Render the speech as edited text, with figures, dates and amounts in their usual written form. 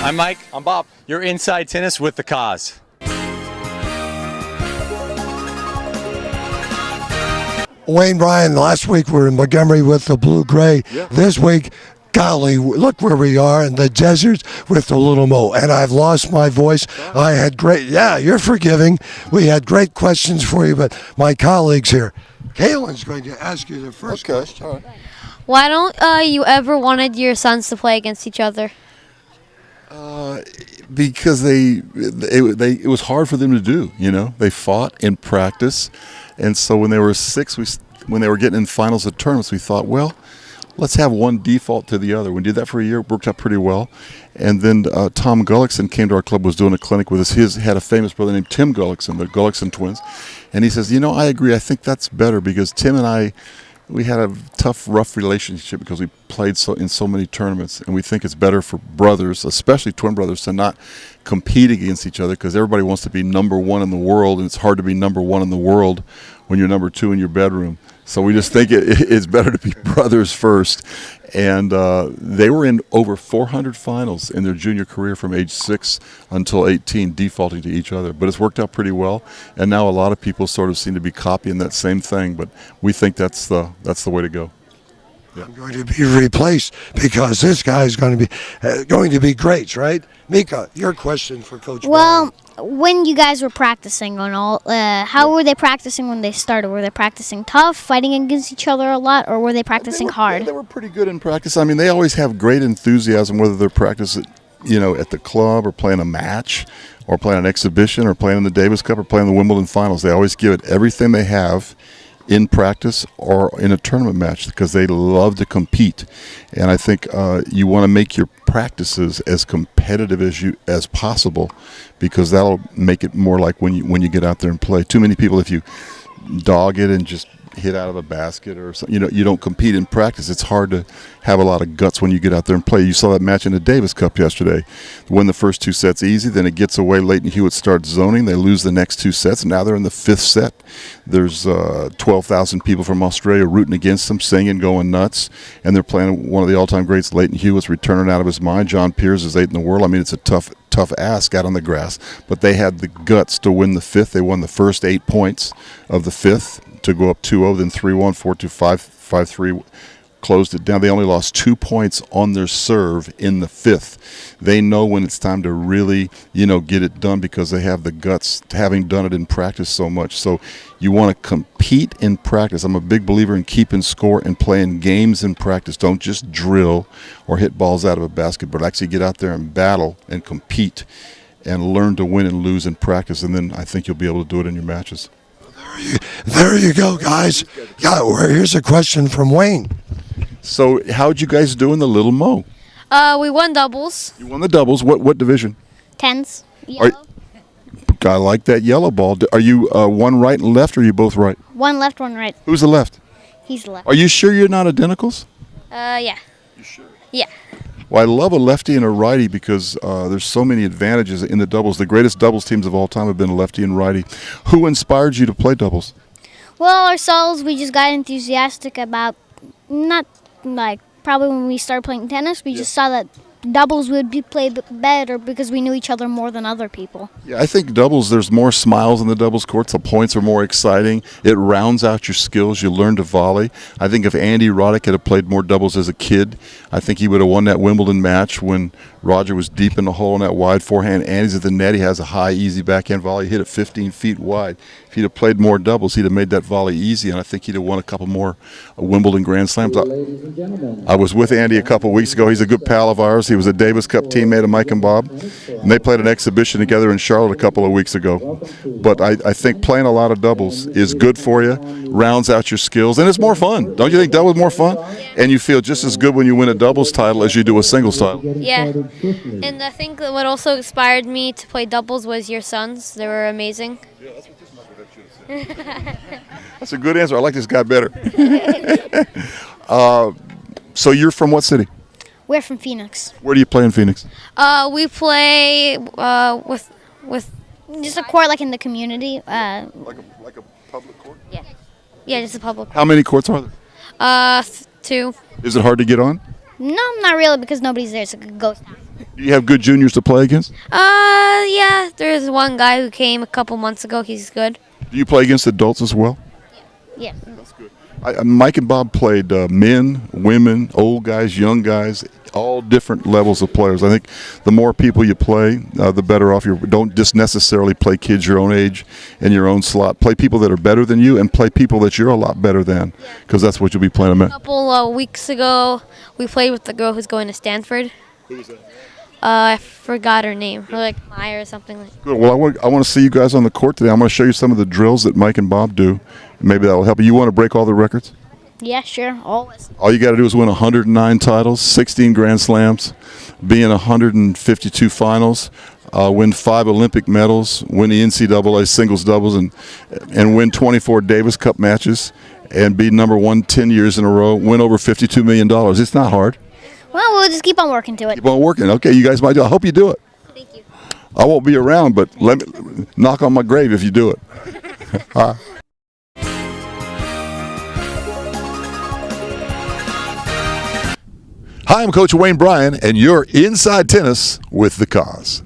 I'm Mike. I'm Bob. You're Inside Tennis with the Cause. Wayne Bryan, last week we were in Montgomery with the Blue-Gray. Yeah. This week, golly, look where we are in the desert with the Little Mo. And I've lost my voice. I had you're forgiving. We had great questions for you, but my colleagues here. Kaylan's going to ask you the first question. All right. Why don't you ever wanted your sons to play against each other? Because it was hard for them to do. They fought in practice, and so when they were 6, when they were getting in finals of tournaments, we thought, well, let's have one default to the other. We did that for a year, it worked out pretty well. And then Tom Gullickson came to our club, was doing a clinic with us. He had a famous brother named Tim Gullickson, the Gullickson twins, and he says, I agree. I think that's better because Tim and I. We had a tough, rough relationship because we played in so many tournaments, and we think it's better for brothers, especially twin brothers, to not compete against each other because everybody wants to be number one in the world, and it's hard to be number one in the world when you're number 2 in your bedroom. So we just think it's better to be brothers first. And they were in over 400 finals in their junior career from age 6 until 18, defaulting to each other. But it's worked out pretty well. And now a lot of people sort of seem to be copying that same thing. But we think that's the way to go. Yeah. I'm going to be replaced because this guy's going to be great, right? Mika, your question for Coach Well, Bryan. when you guys were practicing on all, how were they practicing when they started? Were they practicing tough, fighting against each other a lot, or were they practicing hard? They were pretty good in practice. I mean, they always have great enthusiasm, whether they're practicing, at the club or playing a match or playing an exhibition or playing in the Davis Cup or playing the Wimbledon finals. They always give it everything they have in practice or in a tournament match because they love to compete. And I think you want to make your practices as competitive as possible because that'll make it more like when you get out there and play. Too many people, if you dog it and just hit out of a basket or something, you don't compete in practice. It's hard to have a lot of guts when you get out there and play. You saw that match in the Davis Cup yesterday. They win the first 2 sets easy, then it gets away. Leighton Hewitt starts zoning. They lose the next 2 sets. Now they're in the 5th set. There's 12,000 people from Australia rooting against them, singing, going nuts, and they're playing one of the all-time greats. Leighton Hewitt's returning out of his mind. John Peers is 8th in the world. I mean, it's a tough ask out on the grass, but they had the guts to win the 5th. They won the first 8 points of the 5th to go up 2-0, then 3-1, 4-2, 5-3, closed it down. They only lost 2 points on their serve in the 5th. They know when it's time to really, get it done because they have the guts, having done it in practice so much. So you want to compete in practice. I'm a big believer in keeping score and playing games in practice. Don't just drill or hit balls out of a basket, but actually get out there and battle and compete and learn to win and lose in practice, and then I think you'll be able to do it in your matches. There you go, guys. Yeah, here's a question from Wayne. So how'd you guys do in the Little Mo? We won doubles. You won the doubles. What division? Tens, yellow. I like that yellow ball. Are you one right and left, or are you both right? One left, one right. Who's the left? He's the left. Are you sure you're not identicals? Yeah. You sure? Yeah. Well, I love a lefty and a righty because there's so many advantages in the doubles. The greatest doubles teams of all time have been lefty and righty. Who inspired you to play doubles? Well, ourselves, we just got enthusiastic about, not like probably when we started playing tennis, we just saw that doubles would be played better because we knew each other more than other people. Yeah, I think doubles, there's more smiles in the doubles courts. The points are more exciting. It rounds out your skills. You learn to volley. I think if Andy Roddick had played more doubles as a kid, I think he would have won that Wimbledon match when Roger was deep in the hole in that wide forehand. Andy's at the net. He has a high, easy backhand volley. He hit it 15 feet wide. If he'd have played more doubles, he'd have made that volley easy, and I think he'd have won a couple more Wimbledon Grand Slams. I was with Andy a couple weeks ago. He's a good pal of ours. He was a Davis Cup teammate of Mike and Bob, and they played an exhibition together in Charlotte a couple of weeks ago. But I think playing a lot of doubles is good for you, rounds out your skills, and it's more fun. Don't you think doubles more fun? And you feel just as good when you win a doubles title as you do a singles title. Yeah. And I think that what also inspired me to play doubles was your sons. They were amazing. That's a good answer. I like this guy better. So you're from what city? We're from Phoenix. Where do you play in Phoenix? We play with Just a court like in the community. Like a public court? yeah, just a public. How many courts are there? 2. Is it hard to get on? No, not really because nobody's there. It's like a ghost town. Do you have good juniors to play against? Yeah, there's one guy who came a couple months ago. He's good. Do you play against adults as well? Yeah. Mike and Bob played men, women, old guys, young guys, all different levels of players. I think the more people you play, the better off you are. Don't just necessarily play kids your own age in your own slot. Play people that are better than you and play people that you're a lot better than, because that's what you'll be playing them A at. couple weeks ago, we played with the girl who's going to Stanford. Who was that? I forgot her name. Like Maya or something like that. Good. Well, I want to see you guys on the court today. I'm going to show you some of the drills that Mike and Bob do. Maybe that will help you. You want to break all the records? Yeah, sure. Always. All you got to do is win 109 titles, 16 Grand Slams, be in 152 finals, win 5 Olympic medals, win the NCAA singles doubles, and win 24 Davis Cup matches, and be number 1 10 years in a row, win over $52 million. It's not hard. Well, we'll just keep on working to it. Keep on working. Okay, you guys might do it. I hope you do it. Thank you. I won't be around, but let me knock on my grave if you do it. Hi, I'm Coach Wayne Bryan, and you're Inside Tennis with the Cause.